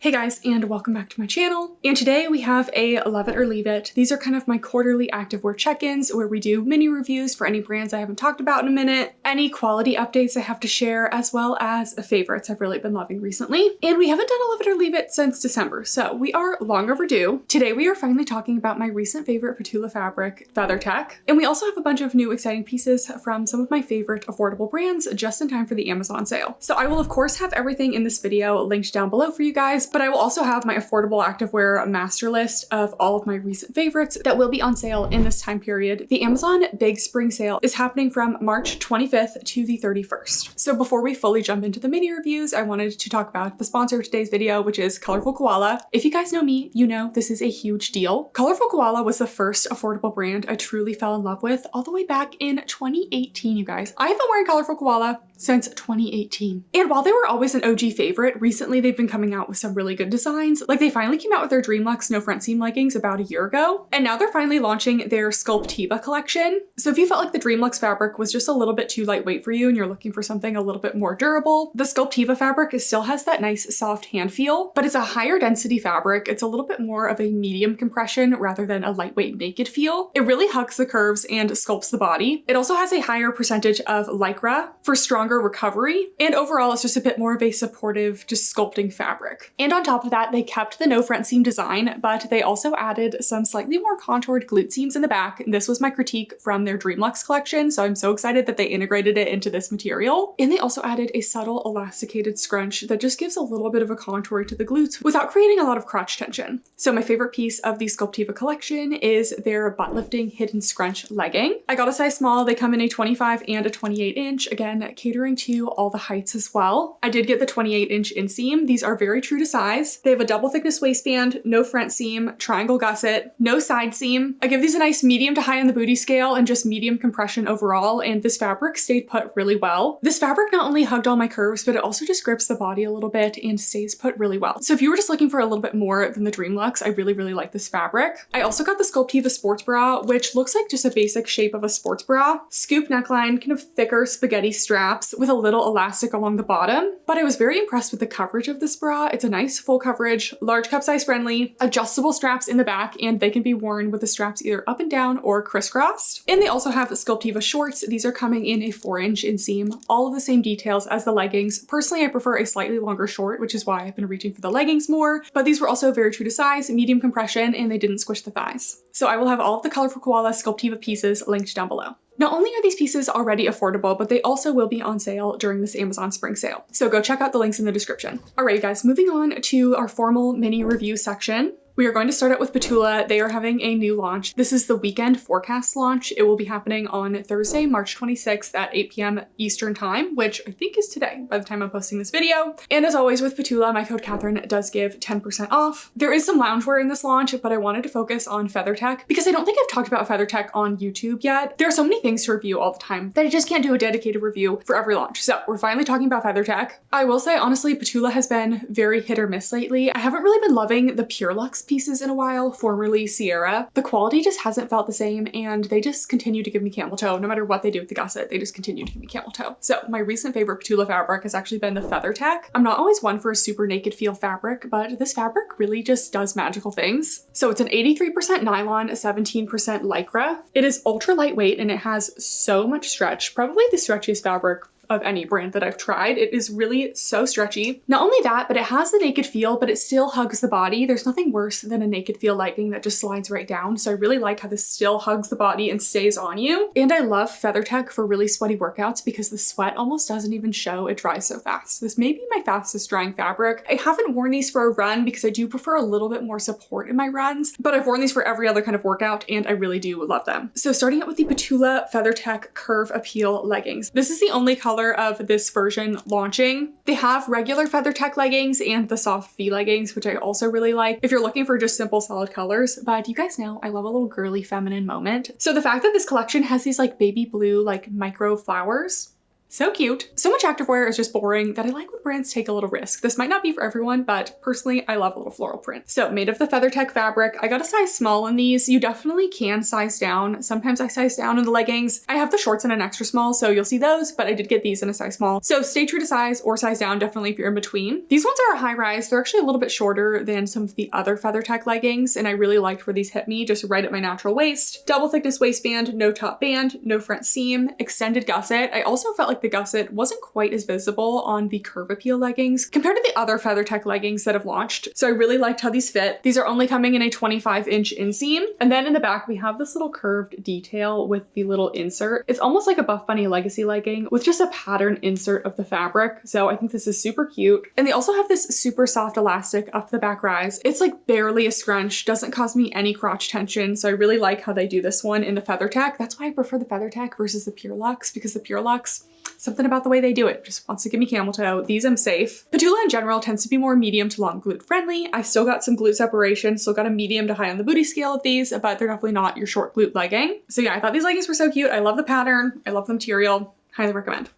Hey guys, and welcome back to my channel. And today we have a Love It or Leave It. These are kind of my quarterly activewear check-ins where we do mini reviews for any brands I haven't talked about in a minute, any quality updates I have to share, as well as favorites I've really been loving recently. And we haven't done a Love It or Leave It since December, so we are long overdue. Today we are finally talking about my recent favorite Ptula fabric, Feathertech. And we also have a bunch of new exciting pieces from some of my favorite affordable brands just in time for the Amazon sale. So I will of course have everything in this video linked down below for you guys, but I will also have my affordable activewear master list of all of my recent favorites that will be on sale in this time period. The Amazon Big Spring Sale is happening from March 25th to the 31st. So before we fully jump into the mini reviews, I wanted to talk about the sponsor of today's video, which is Colorful Koala. If you guys know me, you know this is a huge deal. Colorful Koala was the first affordable brand I truly fell in love with all the way back in 2018, you guys. I have been wearing Colorful Koala since 2018. And while they were always an OG favorite, recently they've been coming out with some really good designs. Like they finally came out with their Dreamluxe no front seam leggings about a year ago, and now they're finally launching their Sculptiva collection. So if you felt like the Dreamluxe fabric was just a little bit too lightweight for you and you're looking for something a little bit more durable, the Sculptiva fabric still has that nice soft hand feel, but it's a higher density fabric. It's a little bit more of a medium compression rather than a lightweight naked feel. It really hugs the curves and sculpts the body. It also has a higher percentage of Lycra for stronger recovery, and overall it's just a bit more of a supportive, just sculpting fabric. And on top of that, they kept the no front seam design, but they also added some slightly more contoured glute seams in the back. This was my critique from their Dreamluxe collection, so I'm so excited that they integrated it into this material. And they also added a subtle elasticated scrunch that just gives a little bit of a contour to the glutes without creating a lot of crotch tension. So my favorite piece of the Sculptiva collection is their butt lifting hidden scrunch legging. I got a size small. They come in a 25 and a 28 inch, again, catering to all the heights as well. I did get the 28 inch inseam. These are very true to size. They have a double thickness waistband, no front seam, triangle gusset, no side seam. I give these a nice medium to high on the booty scale and just medium compression overall, and this fabric stayed put really well. This fabric not only hugged all my curves, but it also just grips the body a little bit and stays put really well. So if you were just looking for a little bit more than the Dreamluxe, I really like this fabric. I also got the Sculptiva sports bra, which looks like just a basic shape of a sports bra. Scoop neckline, kind of thicker spaghetti straps with a little elastic along the bottom. But I was very impressed with the coverage of this bra. It's a nice full coverage, large cup size friendly, adjustable straps in the back, and they can be worn with the straps either up and down or crisscrossed. And they also have the Sculptiva shorts. These are coming in a 4-inch inseam, all of the same details as the leggings. Personally, I prefer a slightly longer short, which is why I've been reaching for the leggings more, but these were also very true to size, medium compression, and they didn't squish the thighs. So I will have all of the Colorful Koala Sculptiva pieces linked down below. Not only are these pieces already affordable, but they also will be on sale during this Amazon spring sale. So go check out the links in the description. Alright guys, moving on to our formal mini review section. We are going to start out with Ptula. They are having a new launch. This is the weekend forecast launch. It will be happening on Thursday, March 26th at 8 p.m. Eastern time, which I think is today by the time I'm posting this video. And as always with Ptula, my code Catherine does give 10% off. There is some loungewear in this launch, but I wanted to focus on Feathertech because I don't think I've talked about Feathertech on YouTube yet. There are so many things to review all the time that I just can't do a dedicated review for every launch. So we're finally talking about Feathertech. I will say, honestly, Ptula has been very hit or miss lately. I haven't really been loving the Pure Luxe pieces in a while, formerly Sierra. The quality just hasn't felt the same, and they just continue to give me camel toe. No matter what they do with the gusset, they just continue to give me camel toe. So my recent favorite Ptula fabric has actually been the Feathertech. I'm not always one for a super naked feel fabric, but this fabric really just does magical things. So it's an 83% nylon, 17% Lycra. It is ultra lightweight and it has so much stretch, probably the stretchiest fabric of any brand that I've tried. It is really so stretchy. Not only that, but it has the naked feel, but it still hugs the body. There's nothing worse than a naked feel legging that just slides right down. So I really like how this still hugs the body and stays on you. And I love Feathertech for really sweaty workouts because the sweat almost doesn't even show. It dries so fast. This may be my fastest drying fabric. I haven't worn these for a run because I do prefer a little bit more support in my runs, but I've worn these for every other kind of workout and I really do love them. So starting out with the Ptula Feathertech Curve Appeal leggings. This is the only color of this version launching. They have regular Feathertech leggings and the soft V leggings, which I also really like if you're looking for just simple solid colors, but you guys know I love a little girly feminine moment. So the fact that this collection has these like baby blue like micro flowers So cute. So much activewear is just boring that I like when brands take a little risk. This might not be for everyone, but personally, I love a little floral print. So made of the Feathertech fabric. I got a size small in these. You definitely can size down. Sometimes I size down in the leggings. I have the shorts in an extra small, so you'll see those, but I did get these in a size small. So stay true to size or size down, definitely if you're in between. These ones are a high rise. They're actually a little bit shorter than some of the other Feathertech leggings, and I really liked where these hit me, just right at my natural waist. Double thickness waistband, no top band, no front seam, extended gusset. I also felt like the gusset wasn't quite as visible on the curve appeal leggings compared to the other Feathertech leggings that have launched. So I really liked how these fit. These are only coming in a 25-inch inseam. And then in the back, we have this little curved detail with the little insert. It's almost like a Buff Bunny Legacy legging with just a pattern insert of the fabric. So I think this is super cute. And they also have this super soft elastic up the back rise. It's like barely a scrunch, doesn't cause me any crotch tension. So I really like how they do this one in the Feathertech. That's why I prefer the Feathertech versus the Pure Luxe, because the Pure Luxe, something about the way they do it just wants to give me camel toe. These I'm safe. Ptula in general tends to be more medium to long glute friendly. I still got some glute separation, still got a medium to high on the booty scale of these, but they're definitely not your short glute legging. So yeah, I thought these leggings were so cute. I love the pattern. I love the material. Highly recommend.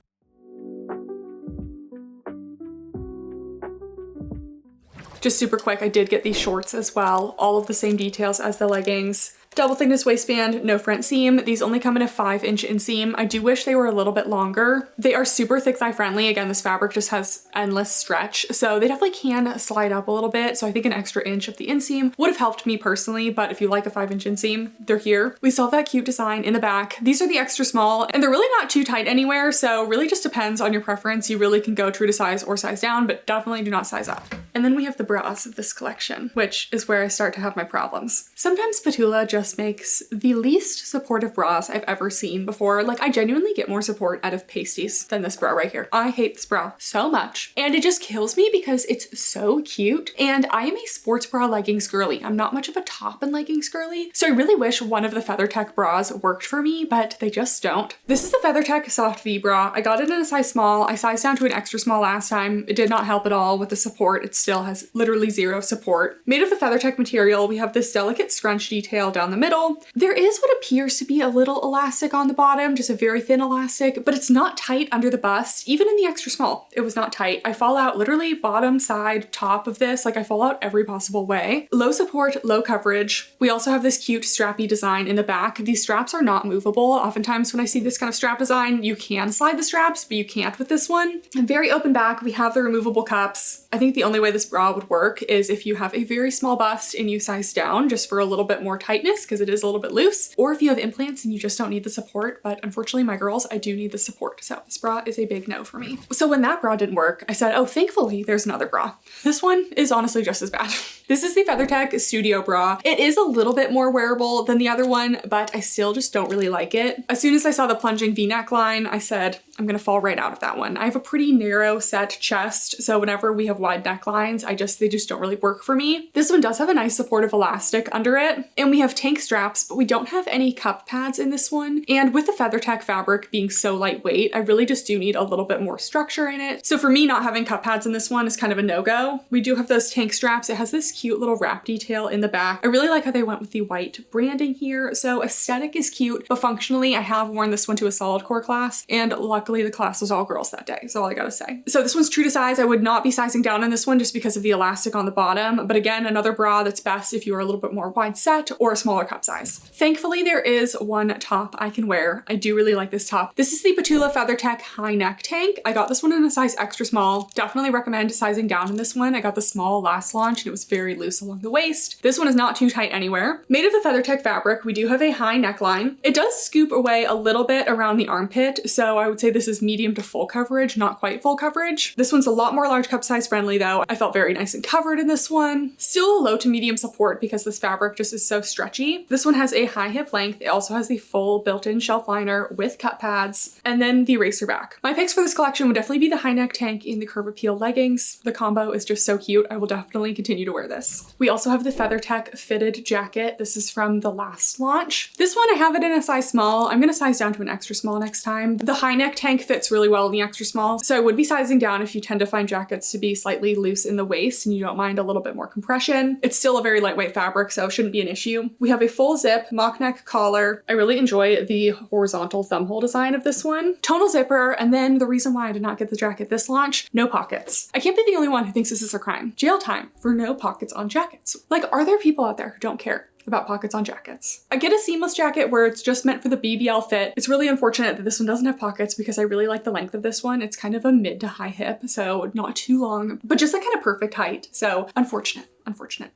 Just super quick, I did get these shorts as well. All of the same details as the leggings. Double thickness waistband, no front seam. These only come in a 5-inch inseam. I do wish they were a little bit longer. They are super thick thigh friendly. Again, this fabric just has endless stretch, so they definitely can slide up a little bit. So I think an extra inch of the inseam would have helped me personally, but if you like a 5-inch inseam, they're here. We still have that cute design in the back. These are the extra small, and they're really not too tight anywhere, so really just depends on your preference. You really can go true to size or size down, but definitely do not size up. And then we have the bras of this collection, which is where I start to have my problems. Sometimes Ptula just makes the least supportive bras I've ever seen before. Like, I genuinely get more support out of pasties than this bra right here. I hate this bra so much, and it just kills me because it's so cute. And I am a sports bra leggings girly. I'm not much of a top and leggings girly, so I really wish one of the Feathertech bras worked for me, but they just don't. This is the Feathertech Soft V bra. I got it in a size small. I sized down to an extra small last time. It did not help at all with the support. It still has literally zero support. Made of the Feathertech material, we have this delicate scrunch detail down the middle. There is what appears to be a little elastic on the bottom, just a very thin elastic, but it's not tight under the bust. Even in the extra small, it was not tight. I fall out literally bottom, side, top of this. Like, I fall out every possible way. Low support, low coverage. We also have this cute strappy design in the back. These straps are not movable. Oftentimes when I see this kind of strap design, you can slide the straps, but you can't with this one. And very open back. We have the removable cups. I think the only way this bra would work is if you have a very small bust and you size down just for a little bit more tightness, because it is a little bit loose, or if you have implants and you just don't need the support. But unfortunately, my girls, I do need the support. So this bra is a big no for me. So when that bra didn't work, I said, oh, thankfully there's another bra. This one is honestly just as bad. This is the Feathertech Studio bra. It is a little bit more wearable than the other one, but I still just don't really like it. As soon as I saw the plunging V-neck line, I said, I'm gonna fall right out of that one. I have a pretty narrow set chest, so whenever we have wide necklines, they just don't really work for me. This one does have a nice supportive elastic under it, and we have tank straps, but we don't have any cup pads in this one. And with the Feathertech fabric being so lightweight, I really just do need a little bit more structure in it. So for me, not having cup pads in this one is kind of a no-go. We do have those tank straps. It has this cute little wrap detail in the back. I really like how they went with the white branding here. So aesthetic is cute, but functionally, I have worn this one to a solid core class, and luckily the class was all girls that day. That's all I gotta say. So this one's true to size. I would not be sizing down in this one just because of the elastic on the bottom. But again, another bra that's best if you are a little bit more wide set or a smaller cup size. Thankfully, there is one top I can wear. I do really like this top. This is the Ptula Feathertech high neck tank. I got this one in a size extra small. Definitely recommend sizing down in this one. I got the small last launch and it was very loose along the waist. This one is not too tight anywhere. Made of the Feathertech fabric, we do have a high neckline. It does scoop away a little bit around the armpit, so I would say this is medium to full coverage, not quite full coverage. This one's a lot more large cup size friendly though. I felt very nice and covered in this one. Still a low to medium support because this fabric just is so stretchy. This one has a high hip length. It also has the full built-in shelf liner with cup pads and then the eraser back. My picks for this collection would definitely be the high neck tank in the curve appeal leggings. The combo is just so cute. I will definitely continue to wear this. We also have the Feathertech fitted jacket. This is from the last launch. This one, I have it in a size small. I'm gonna size down to an extra small next time. The high neck tank fits really well in the extra small, so I would be sizing down if you tend to find jackets to be slightly loose in the waist and you don't mind a little bit more compression. It's still a very lightweight fabric, so it shouldn't be an issue. We have a full zip mock neck collar. I really enjoy the horizontal thumb hole design of this one. Tonal zipper, and then the reason why I did not get the jacket this launch, no pockets. I can't be the only one who thinks this is a crime. Jail time for no pockets on jackets. Like, are there people out there who don't care about pockets on jackets? I get a seamless jacket where it's just meant for the BBL fit. It's really unfortunate that this one doesn't have pockets because I really like the length of this one. It's kind of a mid to high hip, so not too long, but just like kind of perfect height. So unfortunate.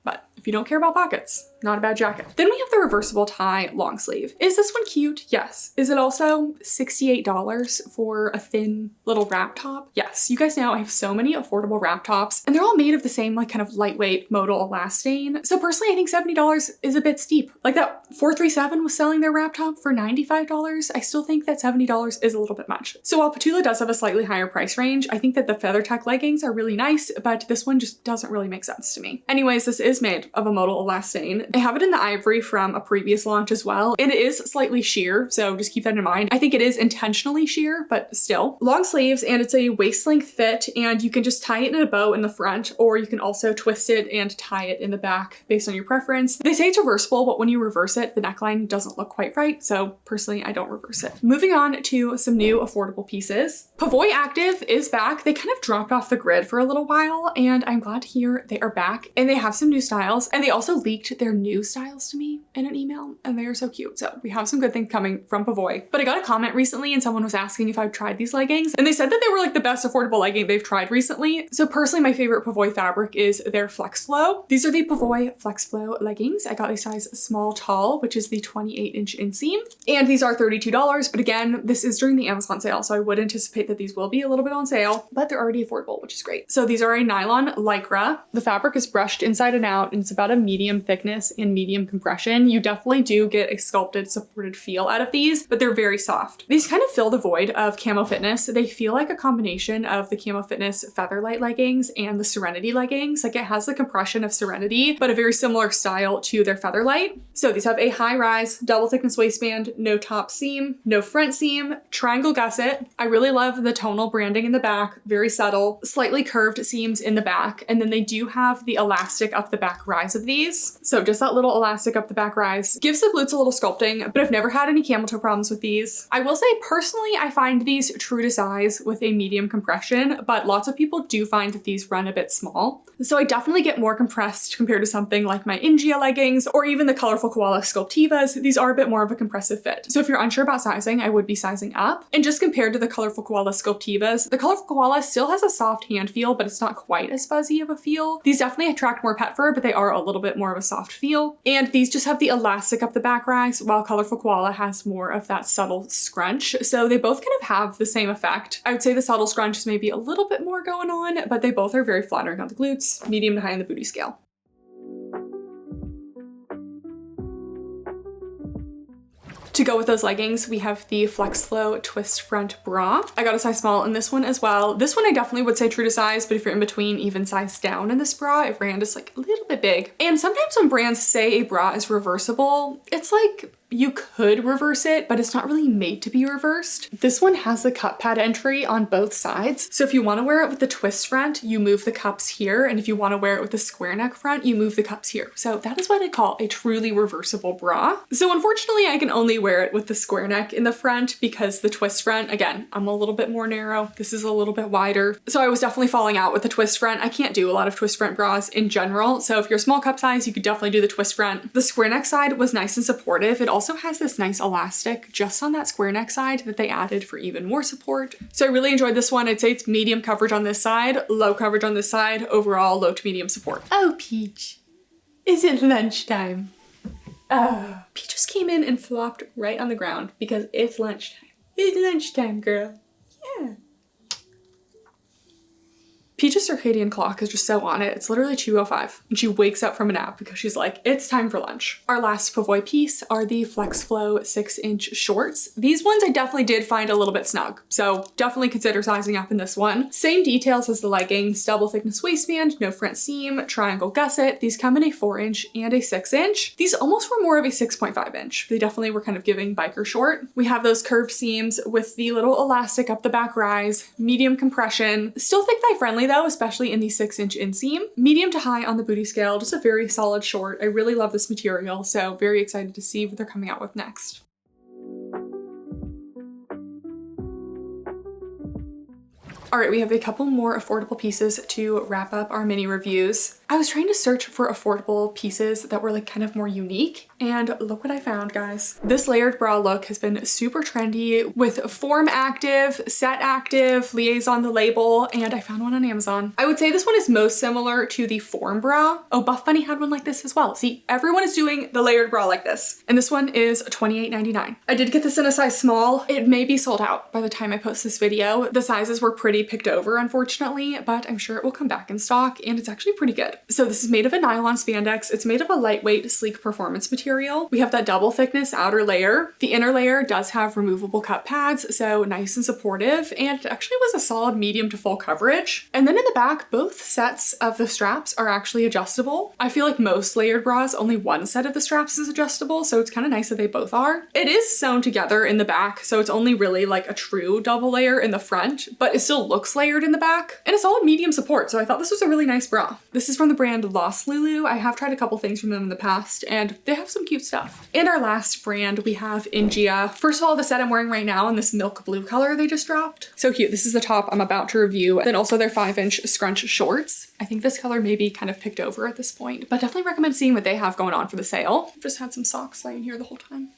But if you don't care about pockets, not a bad jacket. Then we have the reversible tie long sleeve. Is this one cute? Yes. Is it also $68 for a thin little wrap top? Yes. You guys know I have so many affordable wrap tops and they're all made of the same like kind of lightweight modal elastane. So personally, I think $70 is a bit steep. Like that 437 was selling their wrap top for $95. I still think that $70 is a little bit much. So while Ptula does have a slightly higher price range, I think that the Feathertech leggings are really nice, but this one just doesn't really make sense to me. Anyways, this is made of a modal elastane. I have it in the ivory from a previous launch as well, and it is slightly sheer, so just keep that in mind. I think it is intentionally sheer, but still. Long sleeves, and it's a waist length fit, and you can just tie it in a bow in the front, or you can also twist it and tie it in the back based on your preference. They say it's reversible, but when you reverse it, the neckline doesn't look quite right, so personally, I don't reverse it. Moving on to some new affordable pieces. Pavoi Active is back. They kind of dropped off the grid for a little while, and I'm glad to hear they are back, and they have some new styles, and they also leaked their new styles to me in an email, and they are so cute. So we have some good things coming from Pavoi. But I got a comment recently and someone was asking if I've tried these leggings, and they said that they were like the best affordable legging they've tried recently. So personally, my favorite Pavoi fabric is their Flex Flow. These are the Pavoi Flex Flow leggings. I got a size small tall, which is the 28-inch inseam, and these are $32. But again, this is during the Amazon sale, so I would anticipate that these will be a little bit on sale, but they're already affordable, which is great. So these are a nylon lycra. The fabric is brushed inside and out, and it's about a medium thickness and medium compression. You definitely do get a sculpted, supported feel out of these, but they're very soft. These kind of fill the void of Camo Fitness. They feel like a combination of the Camo Fitness Featherlight leggings and the Serenity leggings. Like it has the compression of Serenity, but a very similar style to their Featherlight. So these have a high rise, double thickness waistband, no top seam, no front seam, triangle gusset. I really love the tonal branding in the back, very subtle, slightly curved seams in the back, and then they do have the elastic up the back rise of these. So just that little elastic up the back rise gives the glutes a little sculpting, but I've never had any camel toe problems with these. I will say personally, I find these true to size with a medium compression, but lots of people do find that these run a bit small. So I definitely get more compressed compared to something like my Ingia leggings or even the Colorfulkoala Sculptivas. These are a bit more of a compressive fit. So if you're unsure about sizing, I would be sizing up. And just compared to the Colorfulkoala Sculptivas, the Colorfulkoala still has a soft hand feel, but it's not quite as fuzzy of a feel. These definitely attract more pet fur, but they are a little bit more of a soft feel. And these just have the elastic up the back rise, while Colorfulkoala has more of that subtle scrunch. So they both kind of have the same effect. I would say the subtle scrunch is maybe a little bit more going on, but they both are very flattering on the glutes, medium to high on the booty scale. To go with those leggings, we have the Flex Flow Twist Front Bra. I got a size small in this one as well. This one I definitely would say true to size, but if you're in between, even size down in this bra, it ran just like a little bit big. And sometimes when brands say a bra is reversible, it's like you could reverse it, but it's not really made to be reversed. This one has the cup pad entry on both sides. So if you want to wear it with the twist front, you move the cups here. And if you want to wear it with the square neck front, you move the cups here. So that is what I call a truly reversible bra. So unfortunately, I can only wear it with the square neck in the front because the twist front, again, I'm a little bit more narrow. This is a little bit wider. So I was definitely falling out with the twist front. I can't do a lot of twist front bras in general. So if you're a small cup size, you could definitely do the twist front. The square neck side was nice and supportive. It also has this nice elastic just on that square neck side that they added for even more support. So I really enjoyed this one. I'd say it's medium coverage on this side, low coverage on this side, overall low to medium support. Oh, Peach, is it lunchtime? Oh, Peach just came in and flopped right on the ground because it's lunchtime. It's lunchtime, girl. Yeah. Peach's circadian clock is just so on it. It's literally 2:05 and she wakes up from a nap because she's like, it's time for lunch. Our last Pavoi piece are the Flex Flow 6-inch shorts. These ones I definitely did find a little bit snug, so definitely consider sizing up in this one. Same details as the leggings, double thickness waistband, no front seam, triangle gusset. These come in a 4-inch and a 6-inch. These almost were more of a 6.5-inch. They definitely were kind of giving biker short. We have those curved seams with the little elastic up the back rise, medium compression, still thick thigh friendly though, especially in the 6-inch inseam. Medium to high on the booty scale, just a very solid short. I really love this material, so very excited to see what they're coming out with next. All right, we have a couple more affordable pieces to wrap up our mini reviews. I was trying to search for affordable pieces that were like kind of more unique, and look what I found, guys. This layered bra look has been super trendy with form active, set active, liaison the label, and I found one on Amazon. I would say this one is most similar to the form bra. Oh, Buff Bunny had one like this as well. See, everyone is doing the layered bra like this. And this one is $28.99. I did get this in a size small. It may be sold out by the time I post this video. The sizes were pretty picked over, unfortunately, but I'm sure it will come back in stock, and it's actually pretty good. So this is made of a nylon spandex. It's made of a lightweight, sleek performance material. We have that double thickness outer layer. The inner layer does have removable cup pads, so nice and supportive, and it actually was a solid medium to full coverage. And then in the back, both sets of the straps are actually adjustable. I feel like most layered bras, only one set of the straps is adjustable, so it's kind of nice that they both are. It is sewn together in the back, so it's only really like a true double layer in the front, but it still looks layered in the back, and a solid medium support, so I thought this was a really nice bra. This is from the brand Laslulu. I have tried a couple things from them in the past, and they have some cute stuff. And our last brand, we have Ingia. First of all, the set I'm wearing right now in this milk blue color they just dropped. So cute. This is the top I'm about to review. Then also their 5-inch scrunch shorts. I think this color may be kind of picked over at this point, but definitely recommend seeing what they have going on for the sale. I've just had some socks laying here the whole time.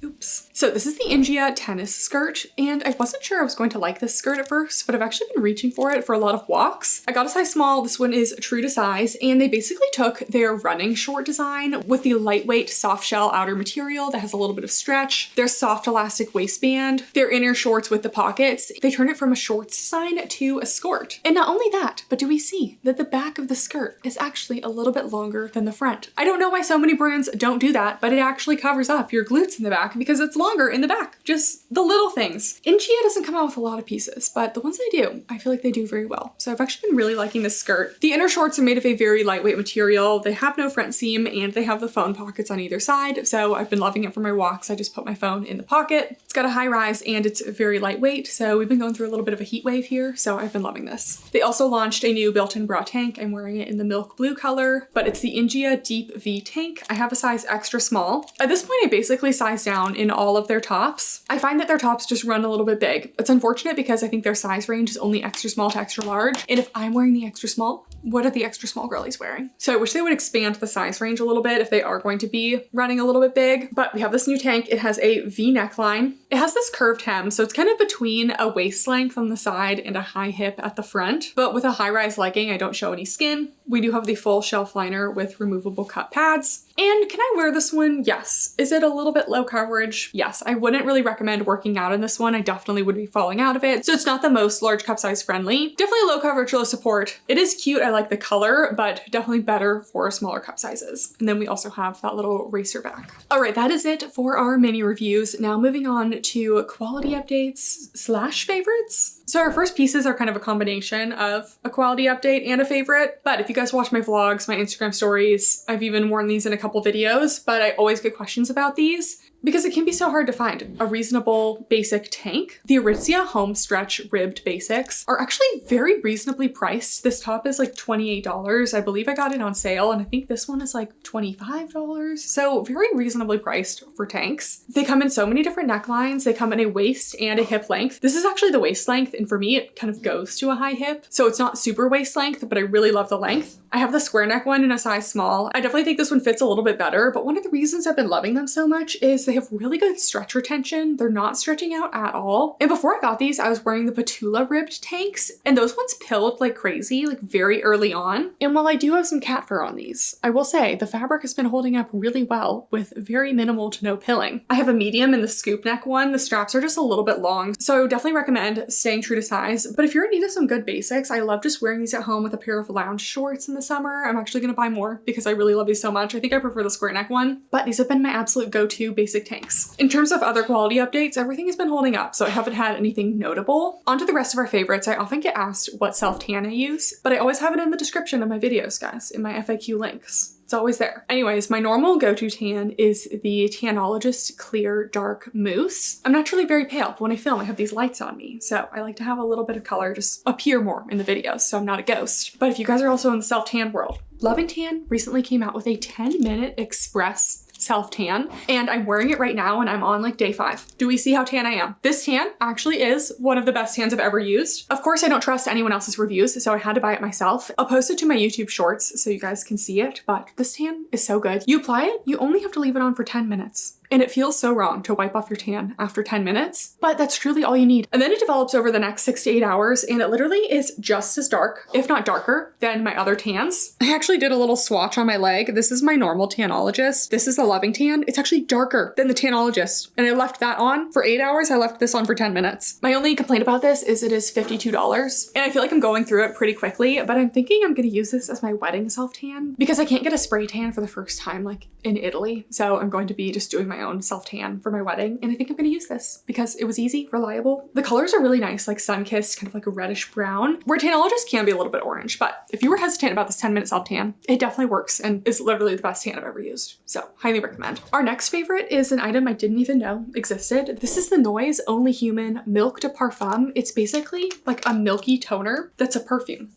Oops. So this is the Ingia tennis skirt, and I wasn't sure I was going to like this skirt at first, but I've actually been reaching for it for a lot of walks. I got a size small. This one is true to size, and they basically took their running short design with the lightweight soft shell outer material that has a little bit of stretch, their soft elastic waistband, their inner shorts with the pockets. They turned it from a shorts design to a skirt. And not only that, but do we see that the back of the skirt is actually a little bit longer than the front? I don't know why so many brands don't do that, but it actually covers up your glutes in the back because it's longer in the back. Just the little things. Ingia doesn't come out with a lot of pieces, but the ones they do, I feel like they do very well. So I've actually been really liking this skirt. The inner shorts are made of a very lightweight material. They have no front seam and they have the phone pockets on either side. So I've been loving it for my walks. I just put my phone in the pocket. It's got a high rise and it's very lightweight. So we've been going through a little bit of a heat wave here. So I've been loving this. They also launched a new built-in bra tank. I'm wearing it in the milk blue color, but it's the Ingia Deep V tank. I have a size extra small. At this point, I basically size down in all of their tops. I find that their tops just run a little bit big. It's unfortunate because I think their size range is only extra small to extra large. And if I'm wearing the extra small, what are the extra small girlies wearing? So I wish they would expand the size range a little bit if they are going to be running a little bit big. But we have this new tank. It has a V neckline. It has this curved hem, so it's kind of between a waist length on the side and a high hip at the front. But with a high-rise legging, I don't show any skin. We do have the full shelf liner with removable cup pads. And can I wear this one? Yes. Is it a little bit low coverage? Yes. I wouldn't really recommend working out in this one. I definitely would be falling out of it. So it's not the most large cup size friendly. Definitely low coverage, low support. It is cute. I like the color, but definitely better for smaller cup sizes. And then we also have that little racer back. All right, that is it for our mini reviews. Now moving on to quality updates / favorites. So our first pieces are kind of a combination of a quality update and a favorite. But if you guys watch my vlogs, my Instagram stories, I've even worn these in a couple videos, but I always get questions about these because it can be so hard to find a reasonable basic tank. The Aritzia Home Stretch Ribbed Basics are actually very reasonably priced. This top is like $28. I believe I got it on sale, and I think this one is like $25. So very reasonably priced for tanks. They come in so many different necklines. They come in a waist and a hip length. This is actually the waist length, and for me, it kind of goes to a high hip. So it's not super waist length, but I really love the length. I have the square neck one in a size small. I definitely think this one fits a little bit better, but one of the reasons I've been loving them so much is they have really good stretch retention. They're not stretching out at all. And before I got these, I was wearing the Ptula ribbed tanks, and those ones pilled like crazy, like very early on. And while I do have some cat fur on these, I will say the fabric has been holding up really well with very minimal to no pilling. I have a medium in the scoop neck one. The straps are just a little bit long, so I would definitely recommend staying true to size. But if you're in need of some good basics, I love just wearing these at home with a pair of lounge shorts in the summer. I'm actually gonna buy more because I really love these so much. I think I prefer the square neck one, but these have been my absolute go-to basic tanks. In terms of other quality updates, everything has been holding up, so I haven't had anything notable. On to the rest of our favorites. I often get asked what self-tan I use, but I always have it in the description of my videos, guys, in my FAQ links. It's always there. Anyways, my normal go-to tan is the Tanologist Clear Dark Mousse. I'm naturally very pale, but when I film, I have these lights on me, so I like to have a little bit of color just appear more in the videos, so I'm not a ghost. But if you guys are also in the self-tan world, Lovingtan recently came out with a 10-minute express self-tan, and I'm wearing it right now and I'm on like day 5. Do we see how tan I am? This tan actually is one of the best tans I've ever used. Of course, I don't trust anyone else's reviews, so I had to buy it myself. I'll post it to my YouTube shorts so you guys can see it, but this tan is so good. You apply it, you only have to leave it on for 10 minutes. And it feels so wrong to wipe off your tan after 10 minutes, but that's truly all you need. And then it develops over the next 6 to 8 hours, and it literally is just as dark, if not darker, than my other tans. I actually did a little swatch on my leg. This is my normal Tanologist. This is the Lovingtan. It's actually darker than the Tanologist. And I left that on for 8 hours. I left this on for 10 minutes. My only complaint about this is it is $52. And I feel like I'm going through it pretty quickly, but I'm thinking I'm gonna use this as my wedding self-tan because I can't get a spray tan for the first time like in Italy. So I'm going to be just doing my own self-tan for my wedding, and I think I'm gonna use this because it was easy, reliable. The colors are really nice, like sun-kissed, kind of like a reddish brown, where Tanologist can be a little bit orange, but if you were hesitant about this 10-minute self-tan, it definitely works and is literally the best tan I've ever used. So highly recommend. Our next favorite is an item I didn't even know existed. This is the Noise Only Human Milk de Parfum. It's basically like a milky toner that's a perfume.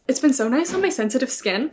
It's been so nice on my sensitive skin.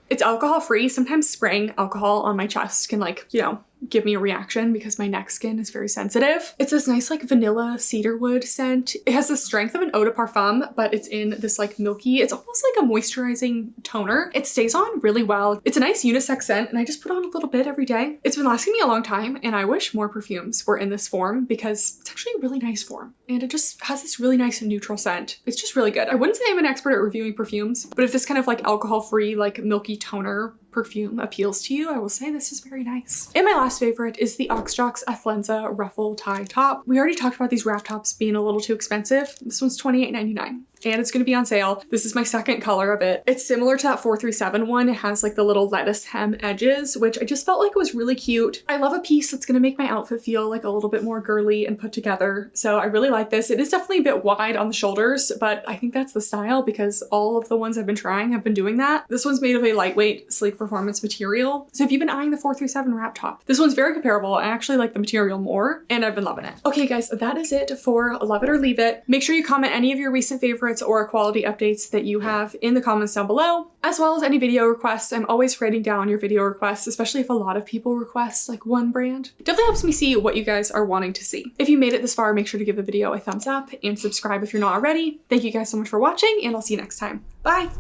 It's alcohol free. Sometimes spraying alcohol on my chest can, like, you know, give me a reaction because my neck skin is very sensitive. It's this nice like vanilla cedarwood scent. It has the strength of an eau de parfum, but it's in this like milky, it's almost like a moisturizing toner. It stays on really well. It's a nice unisex scent, and I just put on a little bit every day. It's been lasting me a long time, and I wish more perfumes were in this form because it's actually a really nice form, and it just has this really nice and neutral scent. It's just really good. I wouldn't say I'm an expert at reviewing perfumes, but if this kind of like alcohol-free, like milky toner perfume appeals to you, I will say this is very nice. And my last favorite is the Oxjox Athlenza Ruffle Tie Top. We already talked about these wrap tops being a little too expensive. This one's $28.99. And it's going to be on sale. This is my second color of it. It's similar to that 437 one. It has like the little lettuce hem edges, which I just felt like was really cute. I love a piece that's going to make my outfit feel like a little bit more girly and put together. So I really like this. It is definitely a bit wide on the shoulders, but I think that's the style because all of the ones I've been trying have been doing that. This one's made of a lightweight, sleek performance material. So if you've been eyeing the 437 wrap top, this one's very comparable. I actually like the material more, and I've been loving it. Okay guys, that is it for Love It or Leave It. Make sure you comment any of your recent favorites or quality updates that you have in the comments down below, as well as any video requests. I'm always writing down your video requests, especially if a lot of people request like one brand. It definitely helps me see what you guys are wanting to see. If you made it this far, make sure to give the video a thumbs up and subscribe if you're not already. Thank you guys so much for watching, and I'll see you next time. Bye!